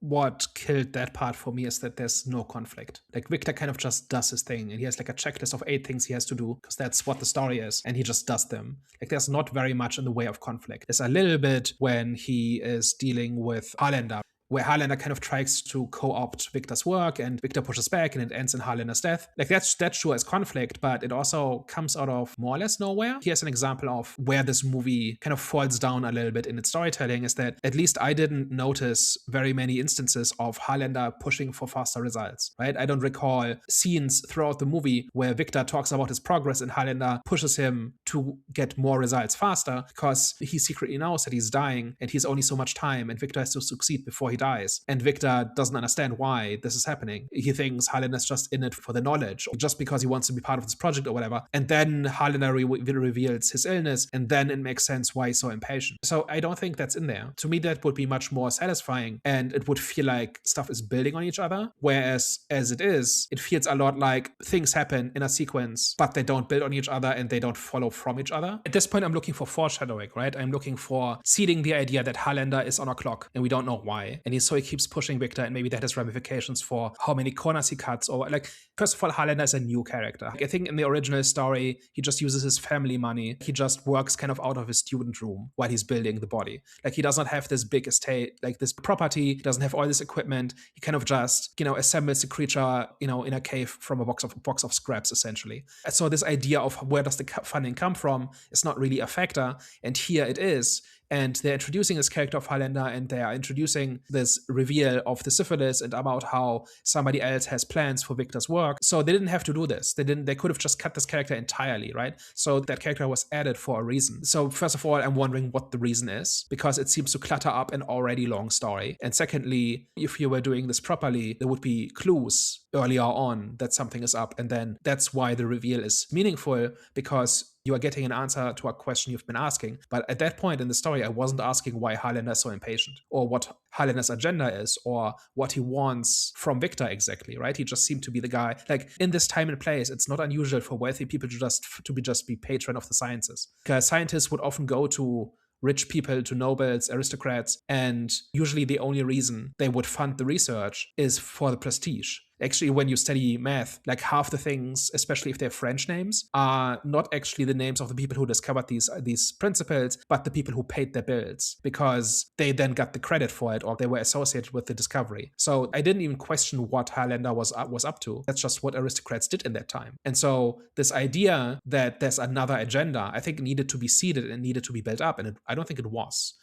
what killed that part for me is that there's no conflict. Like Victor kind of just does his thing, and he has like a checklist of 8 things he has to do because that's what the story is, and he just does them. Like there's not very much in the way of conflict. There's a little bit when he is dealing with Harlander, where Harlander kind of tries to co-opt Victor's work and Victor pushes back and it ends in Harlander's death. Like that sure is conflict, but it also comes out of more or less nowhere. Here's an example of where this movie kind of falls down a little bit in its storytelling, is that at least I didn't notice very many instances of Harlander pushing for faster results, right? I don't recall scenes throughout the movie where Victor talks about his progress and Harlander pushes him to get more results faster, because he secretly knows that he's dying and he's only so much time and Victor has to succeed before he dies. And Victor doesn't understand why this is happening. He thinks Harlander's just in it for the knowledge, or just because he wants to be part of this project or whatever. And then Harlander reveals his illness, and then it makes sense why he's so impatient. So I don't think that's in there. To me, that would be much more satisfying, and it would feel like stuff is building on each other. Whereas as it is, it feels a lot like things happen in a sequence, but they don't build on each other and they don't follow from each other. At this point, I'm looking for foreshadowing, right? I'm looking for seeding the idea that Harlander is on a clock and we don't know why. And so he keeps pushing Victor, and maybe that has ramifications for how many corners he cuts. Or like, first of all, Harlander is a new character. Like, I think in the original story, he just uses his family money. He just works kind of out of his student room while he's building the body. Like, he does not have this big estate, like this property. He doesn't have all this equipment. He kind of just, assembles the creature, in a cave from a box of scraps, essentially. So this idea of where does the funding come from is not really a factor. And here it is. And they're introducing this character of Highlander, and they are introducing this reveal of the syphilis and about how somebody else has plans for Victor's work. So they didn't have to do this. They could have just cut this character entirely, right? So that character was added for a reason. So first of all, I'm wondering what the reason is, because it seems to clutter up an already long story. And secondly, if you were doing this properly, there would be clues earlier on that something is up. And then that's why the reveal is meaningful, because you are getting an answer to a question you've been asking. But at that point in the story, I wasn't asking why Highlander is so impatient, or what Highlander's agenda is, or what he wants from Victor exactly, right? He just seemed to be the guy. Like, in this time and place, it's not unusual for wealthy people to be patron of the sciences. Because scientists would often go to rich people, to nobles, aristocrats, and usually the only reason they would fund the research is for the prestige. Actually, when you study math, like half the things, especially if they're French names, are not actually the names of the people who discovered these principles, but the people who paid their bills, because they then got the credit for it, or they were associated with the discovery. So I didn't even question what Highlander was up to. That's just what aristocrats did in that time. And so this idea that there's another agenda, I think needed to be seeded and needed to be built up, and I don't think it was.